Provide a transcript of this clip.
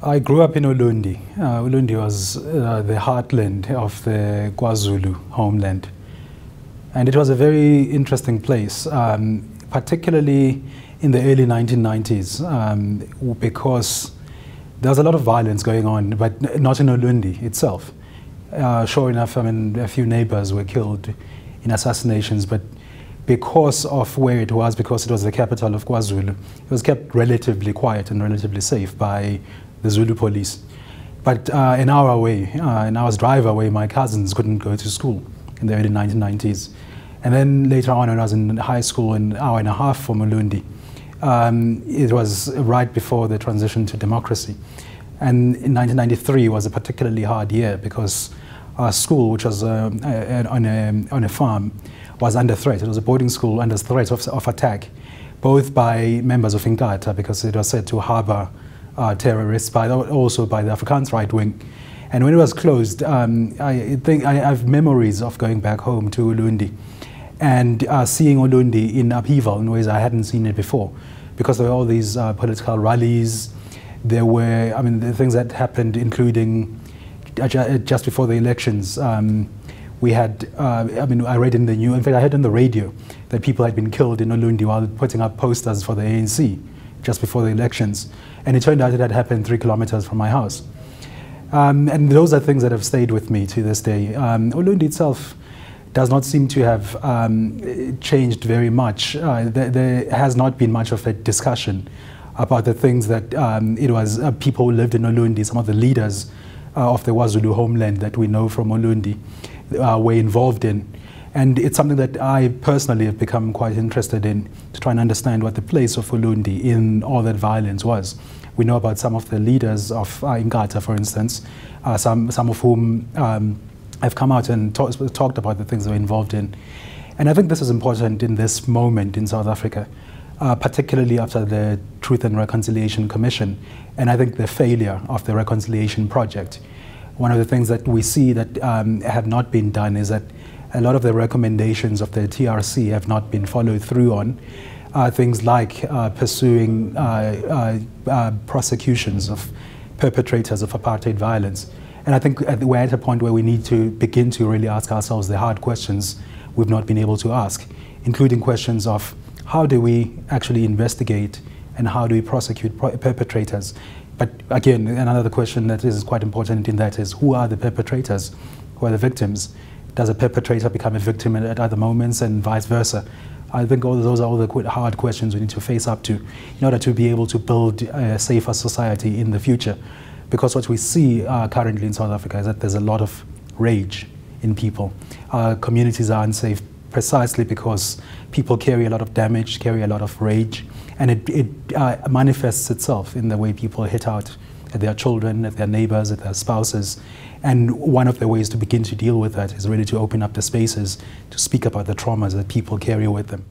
I grew up in Ulundi. Ulundi was the heartland of the KwaZulu homeland. And it was a very interesting place, particularly in the early 1990s, because there was a lot of violence going on, but not in Ulundi itself. Sure enough, I mean, a few neighbors were killed in assassinations, but because of where it was, because it was the capital of KwaZulu, it was kept relatively quiet and relatively safe by the Zulu police. But an hour away, an hour's drive away, my cousins couldn't go to school in the early 1990s. And then later on, when I was in high school, an hour and a half from Ulundi, it was right before the transition to democracy. And in 1993 was a particularly hard year because our school, which was on a farm, was under threat. It was a boarding school under threat of attack, both by members of Inkatha, because it was said to harbor terrorists, but also by the Afrikaans right wing. And when it was closed, I think I have memories of going back home to Ulundi and seeing Ulundi in upheaval in ways I hadn't seen it before, because there were all these political rallies. There were, I mean, the things that happened, including just before the elections. We had, I mean, I read in the news, in fact, I heard on the radio that people had been killed in Ulundi while putting up posters for the ANC just before the elections. And it turned out it had happened 3 kilometers from my house. And those are things that have stayed with me to this day. Ulundi itself does not seem to have changed very much. There has not been much of a discussion about the things that it was people who lived in Ulundi, some of the leaders of the KwaZulu homeland that we know from Ulundi were involved in. And it's something that I personally have become quite interested in, to try and understand what the place of Ulundi in all that violence was. We know about some of the leaders of Inkatha, for instance, some of whom have come out and talked about the things they were involved in. And I think this is important in this moment in South Africa, particularly after the Truth and Reconciliation Commission, and I think the failure of the Reconciliation Project. One of the things that we see that have not been done is that a lot of the recommendations of the TRC have not been followed through on. Things like pursuing prosecutions of perpetrators of apartheid violence. And I think we're at a point where we need to begin to really ask ourselves the hard questions we've not been able to ask, including questions of how do we actually investigate and how do we prosecute perpetrators. But again, another question that is quite important in that is, who are the perpetrators? Who are the victims? Does a perpetrator become a victim at other moments, and vice versa? I think those are all the hard questions we need to face up to in order to be able to build a safer society in the future. Because what we see currently in South Africa is that there's a lot of rage in people. Communities are unsafe precisely because people carry a lot of damage, carry a lot of rage, and it manifests itself in the way people hit out at their children, at their neighbors, at their spouses. And one of the ways to begin to deal with that is really to open up the spaces to speak about the traumas that people carry with them.